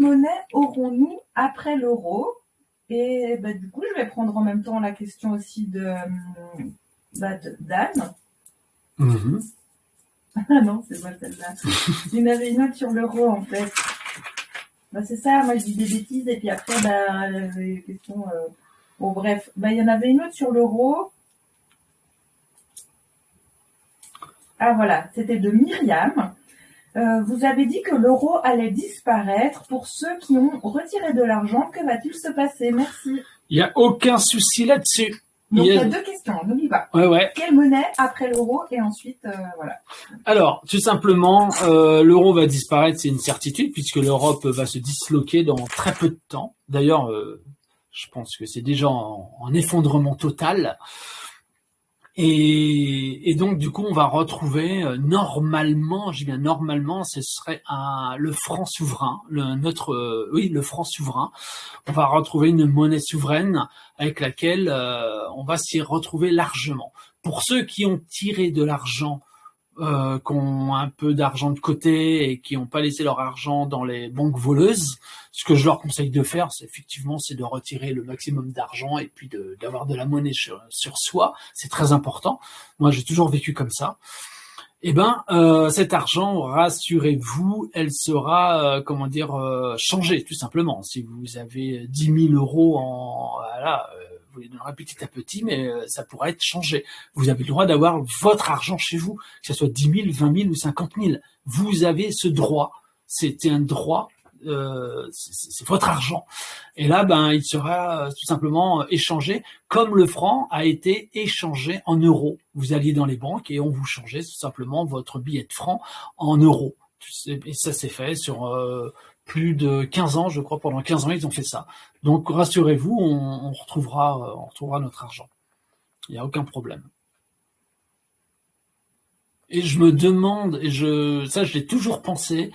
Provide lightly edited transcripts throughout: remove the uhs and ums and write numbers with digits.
monnaie aurons-nous après l'euro? Et du coup, je vais prendre en même temps la question aussi d'Anne. Ah non, c'est pas celle-là. Il y en avait une autre sur l'euro, en fait. C'est ça, moi je dis des bêtises, et puis après, les questions... Bon, bref. Il y en avait une autre sur l'euro. Ah voilà, c'était de Myriam. Vous avez dit que l'euro allait disparaître. Pour ceux qui ont retiré de l'argent, que va-t-il se passer? Merci. Il n'y a aucun souci là-dessus. Donc, il y a deux questions, n'oublie pas. Ouais. Quelle monnaie après l'euro? Et ensuite, voilà. Alors, tout simplement, l'euro va disparaître, c'est une certitude, puisque l'Europe va se disloquer dans très peu de temps. D'ailleurs, je pense que c'est déjà en effondrement total. Et donc, du coup, on va retrouver normalement, je dis bien normalement, ce serait le franc souverain, le franc souverain. On va retrouver une monnaie souveraine avec laquelle on va s'y retrouver largement. Pour ceux qui ont tiré de l'argent, qui ont un peu d'argent de côté et qui n'ont pas laissé leur argent dans les banques voleuses, ce que je leur conseille de faire, c'est de retirer le maximum d'argent et puis d'avoir de la monnaie sur soi. C'est très important. Moi, j'ai toujours vécu comme ça. Cet argent, rassurez-vous, elle sera, changée, tout simplement. Si vous avez 10 000 euros vous les donnerez petit à petit, mais ça pourra être changé. Vous avez le droit d'avoir votre argent chez vous, que ce soit 10 000, 20 000 ou 50 000. Vous avez ce droit. C'est un droit. C'est votre argent. Et là, il sera tout simplement échangé, comme le franc a été échangé en euros. Vous alliez dans les banques et on vous changeait tout simplement votre billet de franc en euros. Et ça s'est fait sur plus de 15 ans, je crois. Pendant 15 ans, ils ont fait ça. Donc, rassurez-vous, on retrouvera notre argent. Il n'y a aucun problème. Et je me demande, ça je l'ai toujours pensé,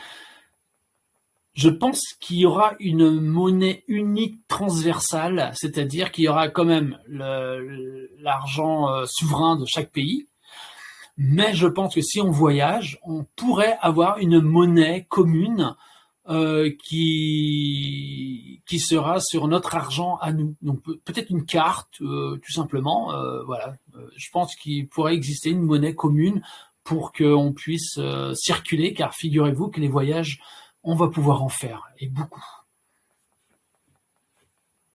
je pense qu'il y aura une monnaie unique transversale, c'est-à-dire qu'il y aura quand même l'argent souverain de chaque pays, mais je pense que si on voyage, on pourrait avoir une monnaie commune qui sera sur notre argent à nous. Donc peut-être une carte, tout simplement. Je pense qu'il pourrait exister une monnaie commune pour qu'on puisse circuler, car figurez-vous que les voyages, on va pouvoir en faire, et beaucoup.